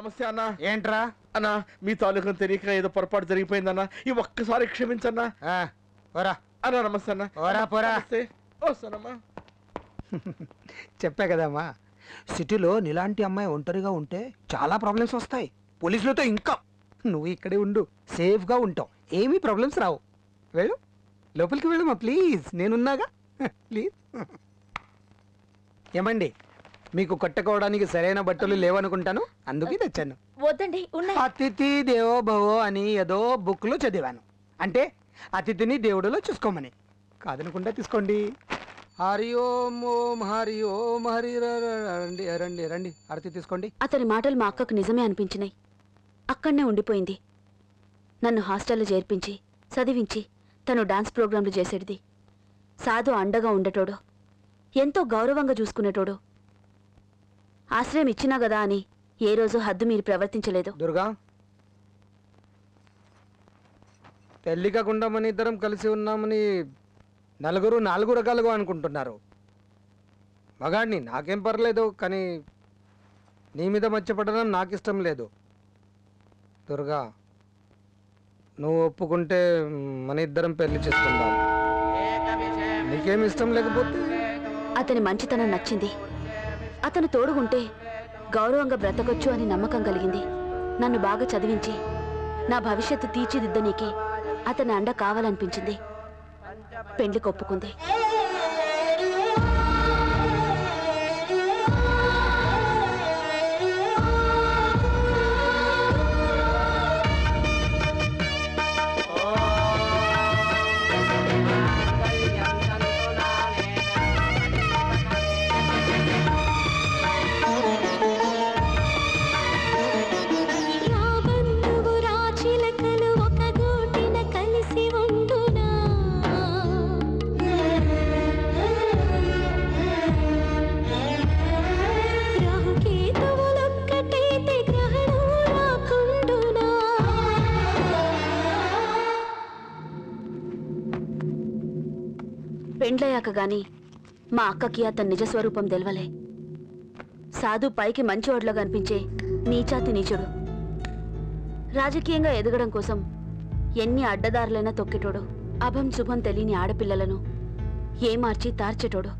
నమస్తే అన్న. ఏంట్రా అన్న మీ తాలూకం తెలియక ఏదో పొరపాటు జరిగిపోయిందన్న. ఈ ఒక్కసారి క్షమించన్నా. అన్న నమస్తే అన్న. వస్తానమ్మా. చెప్పా కదమ్మా, సిటీలో నీలాంటి అమ్మాయి ఒంటరిగా ఉంటే చాలా ప్రాబ్లమ్స్ వస్తాయి. పోలీసులతో ఇంకా. నువ్వు ఇక్కడే ఉండు, సేఫ్గా ఉంటావు, ఏమీ ప్రాబ్లమ్స్ రావు. వెళ్ళు, లోపలికి వెళ్ళమ్మా ప్లీజ్, నేనున్నాగా. ప్లీజ్. ఏమండి, మీకు కట్టుకోవడానికి సరైన బట్టలు లేవనుకుంటాను, అందుకే తెచ్చాను. వద్దండి, అతిథి దేవో భవో అని ఏదో బుక్ లో చదివాను. అంటే అతిథిని దేవుడిలో చూసుకోమని. కాదనుకుంటా తీసుకోండి. హరి ఓం ఓం హరి ఓం హరి. రండి రండి రండి, హారతి తీసుకోండి. అతని మాటలు మా అక్కకు నిజమే అనిపించినాయి. అక్కడనే ఉండిపోయింది. నన్ను హాస్టల్లో చేర్పించి చదివించి తను డాన్స్ ప్రోగ్రాంలు చేసేటిది. సాధు అండగా ఉండేటోడు, ఎంతో గౌరవంగా చూసుకునేటోడు. ఆశ్రయం ఇచ్చినా గదా అని ఏ రోజు హద్దు మీరు ప్రవర్తించలేదు. దుర్గా, పెళ్లి కాకుండా మన ఇద్దరం కలిసి ఉన్నామని నలుగురు నాలుగు రకాలుగా అనుకుంటున్నారు. మగాడిని, నాకేం పర్లేదు, కానీ నీ మీద మర్చిపడడం నాకు ఇష్టం లేదు. దుర్గా, నువ్వు ఒప్పుకుంటే మన ఇద్దరం పెళ్లి చేసుకుందాం. నీకేం ఇష్టం లేకపోతే? అతని మంచితనం నచ్చింది. అతను తోడుగుంటే గౌరవంగా బ్రతకొచ్చు అని నమ్మకం కలిగింది. నన్ను బాగా చదివించి నా భవిష్యత్తు తీర్చిదిద్దనీకి అతని అండ కావాలనిపించింది. పెండ్లికి ఒప్పుకుంది. పెండ్లయ్యాక గాని మా అక్కకి అతని నిజస్వరూపం తెలవలే. సాధు పైకి మంచివాడిలో కనిపించే నీచాతి నీచుడు. రాజకీయంగా ఎదగడం కోసం ఎన్ని అడ్డదారులైనా తొక్కేటోడు. అభం శుభం తెలియని ఆడపిల్లలను ఏమార్చి తార్చేటోడు.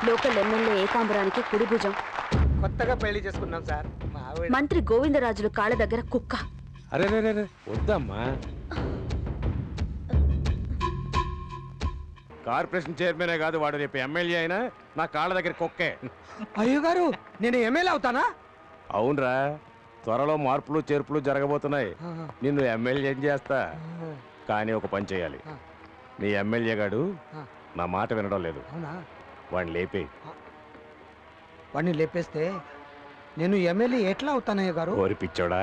Local MLA ఏకాంబరానికి కుడిభుజం. కొత్తగా పెళ్లి చేసుకున్నాం సార్. మంత్రి గోవిందరాజులు కాళ్ళ దగ్గర కుక్క. అరే వద్దమ్మా. కార్పొరేషన్ చైర్మనే కాదు వాడు, రేపు ఎమ్మెల్యే అయినా నా కాళ్ళ దగ్గర కుక్కే. అయ్యో గారు, నేను ఎమ్మెల్యే అవుతానా? అవునరా, త్వరలో మార్పులు చేర్పులు జరగబోతున్నాయి. నిన్ను ఎమ్మెల్యే ఏం చేస్తా, కానీ ఒక పని చేయాలి. నీ ఎమ్మెల్యే గాడు నా మాట వినడం లేదు. వాడిని లేపే. వాడిని లేపేస్తే నేను ఎమ్మెల్యే ఎట్లా అవుతానయ్య గారు? ఓరి పిచ్చోడా,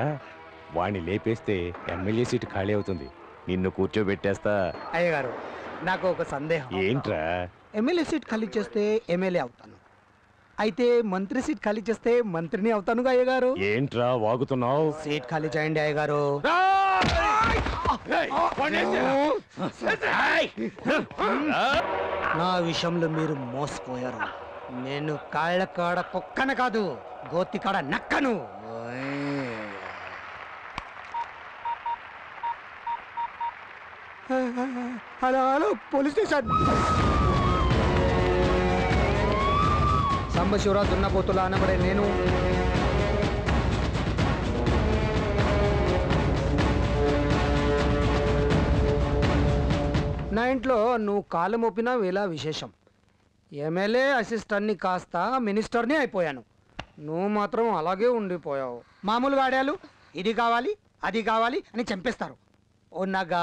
వాడిని లేపేస్తే ఎమ్మెల్యే సీటు ఖాళీ అవుతుంది. నిన్ను కూర్చోబెట్టేస్తా. అయ్య గారు, నాకు ఒక సందేహం. ఏంట్రా? ఎమ్మెల్యే సీట్ ఖాళీ చేస్తే ఎమ్మెల్యే అవుతాను, అయితే మంత్రి సీట్ ఖాళీ చేస్తే మంత్రిని అవుతానుగా అయ్య గారు. ఏంట్రా వాగుతున్నావు? సీట్ ఖాళీ చేయండి అయ్య గారు. నా విషయంలో మీరు మోసపోయారు. నేను కాళ్ళ కాడ కుక్కను కాదు, గోతి కాడ నక్కను. Hello hello, police station. సంబశివరా దున్నపోతులా అనబడే నేను నా ఇంట్లో నువ్వు కాలు మోపినా వేళ విశేషం. ఎమ్మెల్యే అసిస్టెంట్ని కాస్త మినిస్టర్ని అయిపోయాను. నువ్వు మాత్రం అలాగే ఉండిపోయావు. మామూలు వాడాలు ఇది కావాలి అది కావాలి అని చంపేస్తారు. ఓ నగ,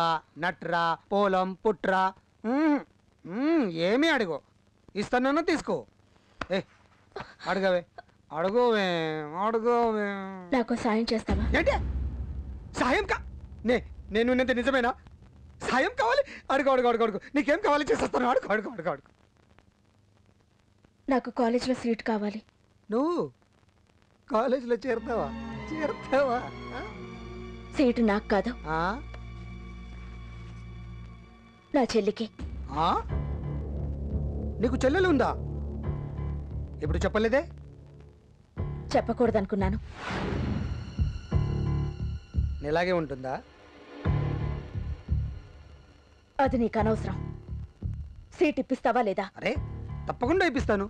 నట్రా, పొలం, పుట్రా, ఏమీ అడుగు, ఇస్తానన్నా తీసుకో. అడగవే అడుగోవే అడుగోవే. నాకు సాయం చేస్తావా? ఏంటి సాయం? నేను నిజమేనా? సాయం కావాలి? అడుగు అడుగు అడుగు అడుగు. నీకేం కావాలి చేసేస్తాను. అడుగు అడుగు అడుగు అడుగు. నాకు కాలేజీలో సీట్ కావాలి. నువ్వు కాలేజీలో చేరుతావా? సీటు నాకు కాదు, నా చెల్లికి. నీకు చెల్లెలు ఉందా? ఇప్పుడు చెప్పలేదే. చెప్పకూడదనుకున్నాను. ఇలాగే ఉంటుందా? అది నీకు అనవసరం. సీట్ ఇప్పిస్తావా లేదా? అరే తప్పకుండా ఇప్పిస్తాను,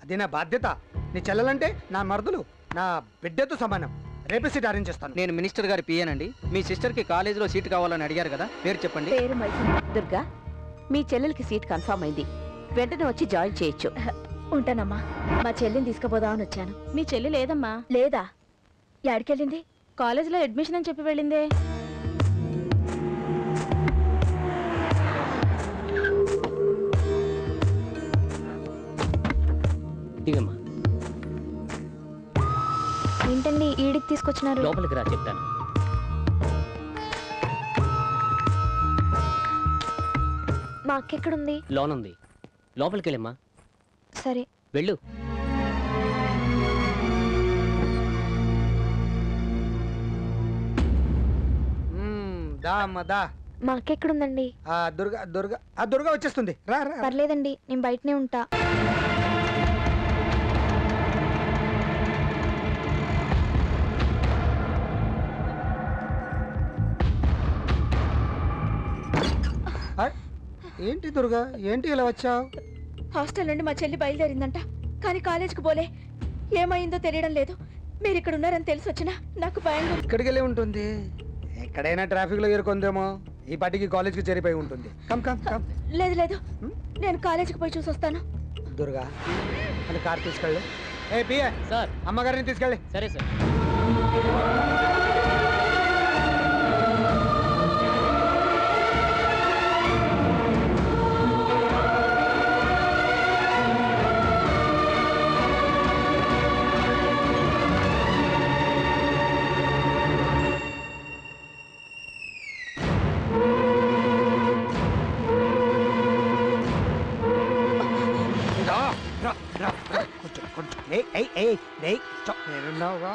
అది నా బాధ్యత. నీ చెల్లెలంటే నా మరుదులు, నా బిడ్డతో సమానం. రేపే సీట్ అరేంజ్ చేస్తాను. నేను మినిస్టర్ గారి పియ్యనండి. మీ సిస్టర్కి కాలేజీలో సీట్ కావాలని అడిగారు కదా, పేరు చెప్పండి. పేరు దుర్గా. మీ చెల్లెలకి సీట్ కన్ఫర్మ్ అయింది, వెంటనే వచ్చి జాయిన్ చేయొచ్చు. ఉంటానమ్మా, మా చెల్లిని తీసుకుపోదామని వచ్చాను. మీ చెల్లి లేదమ్మా. లేదా? ఎక్కడికెళ్ళింది? కాలేజీలో అడ్మిషన్ అని చెప్పి వెళ్ళిందే. దిగమ్మా. ఏంటండి ఈడికి తీసుకొచ్చినారు? లోపలికి రా, చెప్తాను. మా అక్క ఎక్కడుంది? లోన్ ఉంది, లోపలికి వెళ్ళమ్మా. సరే వెళ్ళు. దా అమ్మ దా. మా అక్క ఎక్కడుందండి? దుర్గా వచ్చేస్తుంది. రా రా. పర్లేదండి, నేను బయటనే ఉంటా. ఏంటి దుర్గా, ఏంటి ఇలా వచ్చావు? హాస్టల్ నుండి మా చెల్లి బయలుదేరిందంట, కానీ కాలేజ్కి పోలే. ఏమైందో తెలియడం లేదు. మీరు ఇక్కడ ఉన్నారని తెలిసి వచ్చినా నాకు భయం. ఇక్కడికి వెళ్ళి ఉంటుంది, ఎక్కడైనా ట్రాఫిక్ లో ఇరుకుందేమో. ఈ పాటికి కాలేజ్కి చేరిపోయి ఉంటుంది. Come come come. లేదు లేదు, నేను కాలేజీకి పోయి చూసి వస్తాను. దుర్గా అని కార్ తీసుకెళ్ళు. ఏ పిఏ సార్. అమ్మగారిని తీసుకెళ్ళి. సరే సార్. నేనున్నావుగా,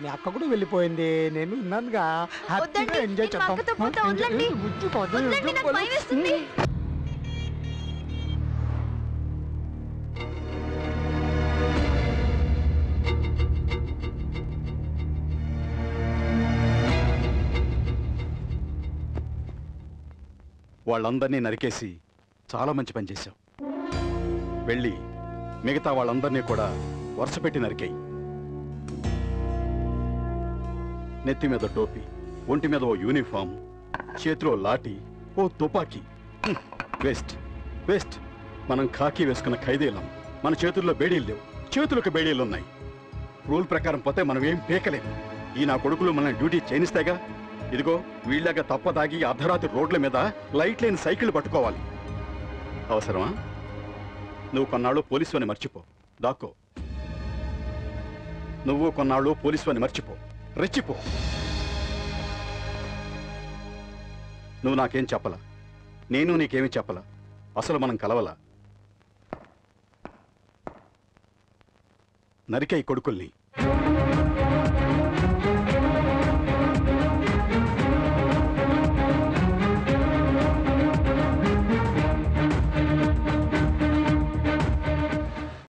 మీ అక్క కూడా వెళ్ళిపోయింది, నేను ఉన్నానుగా. హ్యాపీగా ఎంజాయ్ చేద్దాం. వాళ్ళందరినీ నరికేసి చాలా మంచి పని చేశావు. వెళ్ళి మిగతా వాళ్ళందరినీ కూడా వరుస పెట్టి నరికేయి. నెత్తి మీద టోపీ, ఒంటి మీద ఓ యూనిఫామ్, చేతిలో లాఠీ, ఓ తుపాకీ. Waste waste. మనం ఖాకీ వేసుకున్న ఖైదీలం, మన చేతుల్లో బేడీలు లేవు, చేతులకు బేడీలున్నాయి. రూల్ ప్రకారం పోతే మనం ఏం పీకలేము. ఈ నా కొడుకులు మన డ్యూటీ చేయిస్తాయిగా. ఇదిగో వీళ్ళగా తప్పదాగి అర్ధరాత్రి రోడ్ల మీద లైట్ లేని సైకిల్ పట్టుకోవాలి. అవసరమా? నువ్వు కొన్నాళ్ళు పోలీసు అని మర్చిపో, దాక్కో. నువ్వు కొన్నాళ్ళు పోలీసు అని మర్చిపో, రెచ్చిపో. నువ్వు నాకేం చెప్పలా, నేను నీకేమీ చెప్పలా. అసలు మనం కలవలా. నరికే ఈ కొడుకుల్ని.